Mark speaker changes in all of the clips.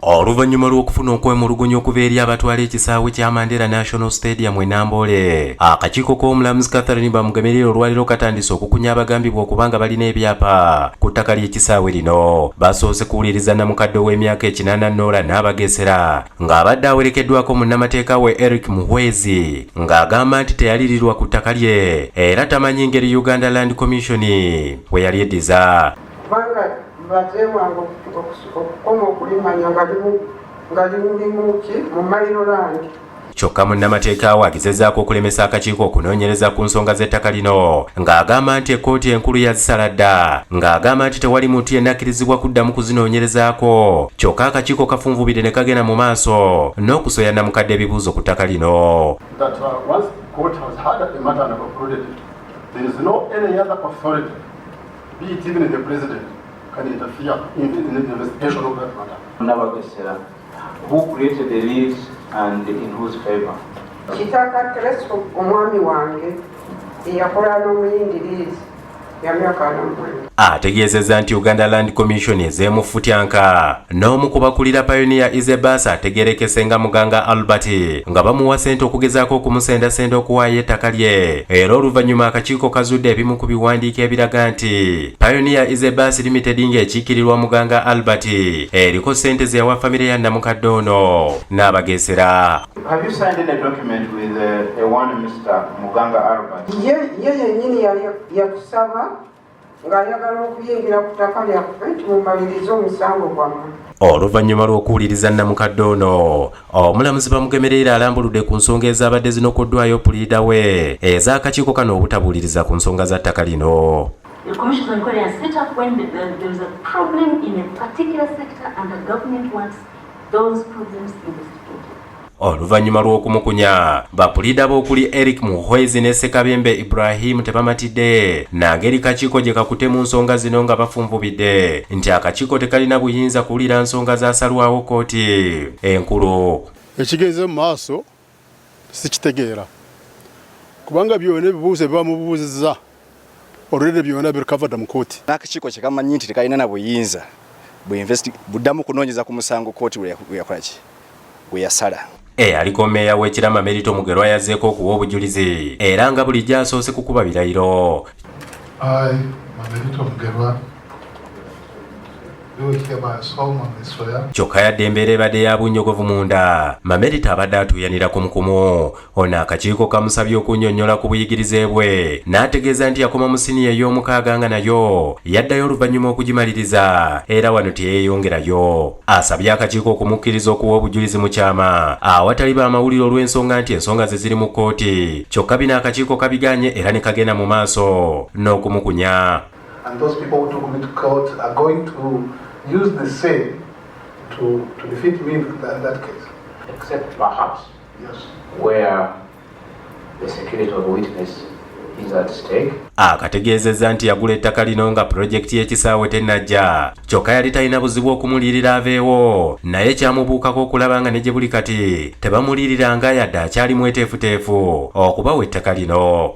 Speaker 1: Oluvannyuma lw'okufuna okwemulugunya okuva eri abatwala ekisaawe kya Mandela National Stadium e Namboole, akakiiko k'omulamuzi Catherine Bamugemerera olwaliro katandise okukunya abagambibwa okubanga balina ebyapa ku ttaka ly'ekisaawe lino. Basoose kuwuliriza namukadde w'emyaka 80 Nora n'abagesera ng'abadde awerekeddwako munnamateeka we Eric Muhwezi ng'agamba nti teyalirirwa ku ttaka lye era tamanyi ngeri Uganda Land Commission bwe yali eddiza.
Speaker 2: Bazee wangu okukoma okulimanya nga limuki mu Mamerito.
Speaker 1: Kyokka munnamateeka we agezezzaako okulemesa akakiiko okunoonyereza ku nsonga z'ettaka lino ng'agamba nti ekkooti enkulu yazisala dda ng'agamba nti tewali muntu yenna akkirizibwa kuddamu kuzinoonyerezaako. Kyokka akakiiko kafunvubidde ne kagenda mu maaso n'okusoya namukadde ebibuuzo ku ttaka lino.
Speaker 3: Even the president can interfere in the investigation of that matter.
Speaker 4: Who created the leads and in whose favor?
Speaker 2: Ttaka Telescope omwami wange eyakola n'omuyingirizi yamyaka 40.
Speaker 1: Ategeezezza nti Uganda Land Commission ezeemufutyanka n'omu ku bakulira Pioneer Izebasa ategeerekese nga muganga Albert nga bamuwa ssente okugezaako okumusendasenda okuwaayo ettaka lye. Era oluvannyuma akakiiko kazudde ebimu ku biwandiiko ebiraga nti Pioneer Izebasa Limited ng'ekiikirirwa muganga Albert eriko ssente ze yawa famire ya namukadde ono n'abageesera.
Speaker 4: Have you signed a document with a one Mr. Muganga Albert?
Speaker 2: Ye yennyini yakusaba ng'ayagala okuyingira ku ttaka lyaffe nti mumalirize omusango gwammwe.
Speaker 1: Oluvannyuma lw'okuwuliriza namukadde ono, omulamuzi Bamugemerera alambuludde ku nsonga ezabadde zinokoddwayo puliida we ez'akakiiko kano obutabuuliriza ku nsonga za ttaka lino.
Speaker 5: The commission on inquiry is set up when there is a problem in a particular sector and the government wants those problems investigated.
Speaker 1: Oluvannyuma lw'okumukunya bapuliida b'okuli Eric Muhwezi ne Ssekabembe Ibrahim tebamatidde nangeri kakiiko gye kakute mu nsonga zino nga bafunvubidde nti akakiiko tekalina buyinza kuwulira nsonga zasalwawo kkooti enkulu.
Speaker 3: Ekigeze mu maaso sikitegeera kubanga byonna ebibuuzo bamubuuzizza olwedde byonna birikavadda mu kkooti.
Speaker 6: N'akakiiko kye kamanyi nti tekalina na buyinza buddamu kunoonyeza ku musango kkooti we yasala.
Speaker 1: Aliko meeya w'ekira Mamerito Mugerwa yazzeeko okuwa obujulizi era nga bulijjo asoose kukuba birayiro.
Speaker 3: Mamerito Mugerwa
Speaker 1: kyokka yadde embeera ebadde ya bunnyogovu munda. Mamerito abadde atuuyanira kumukumu. Ono akakiiko kamusabye okunnyonnyola ku buyigirize bwe n'ategeeza nti yakoma mu siniya ey'omukaaga nga nayo yaddayo oluvannyuma okugimaliriza era wano teyeeyongerayo. Asabye akakiiko okumukkiriza okuwa obujulizi mu kyama awatali b'amawulire olw'ensonga nti ensonga ze ziri mu kkooti. Kyokka bino akakiiko kabiganye era ne kagenda mu maaso n'okumukunya.
Speaker 3: And those people who took me to court are going to use the same to defeat me in that case.
Speaker 4: Except perhaps
Speaker 3: Yes.
Speaker 4: where the security of the witness is at stake.
Speaker 1: Akategeezezza nti yagula ettaka lino nga pulojekiti y'ekisaawe tennajja. Kyokka yali talina buzibu okumulirira aveewo naye kyamubuukako okulaba nga ne gye buli kati tebamulirira yadde akyali mweteefuteefu okubawa ettaka lino.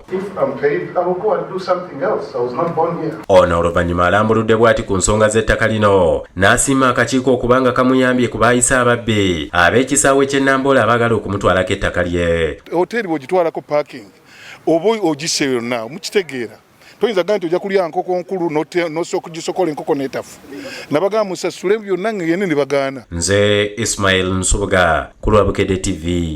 Speaker 1: Ono oluvannyuma alambuludde bw'ati ku nsonga z'ettaka lino n'asiima akakiiko okubanga kamuyambye ku baayisa ababbi ab'ekisaawe ky'e Namboole abaagala okumutwalako ettaka lye.
Speaker 3: Hoteri bw'ogitwalako parking oba ogisse yonna mukitegeera toyinza gamba nti ojja kulya nkoko nkulu n'osooka ogisokola enkoko n'etafu nabagamba musasule byonna nga yenna ne bagaana.
Speaker 1: Nze Ismail Nsubuga ku lwa Bukedde TV.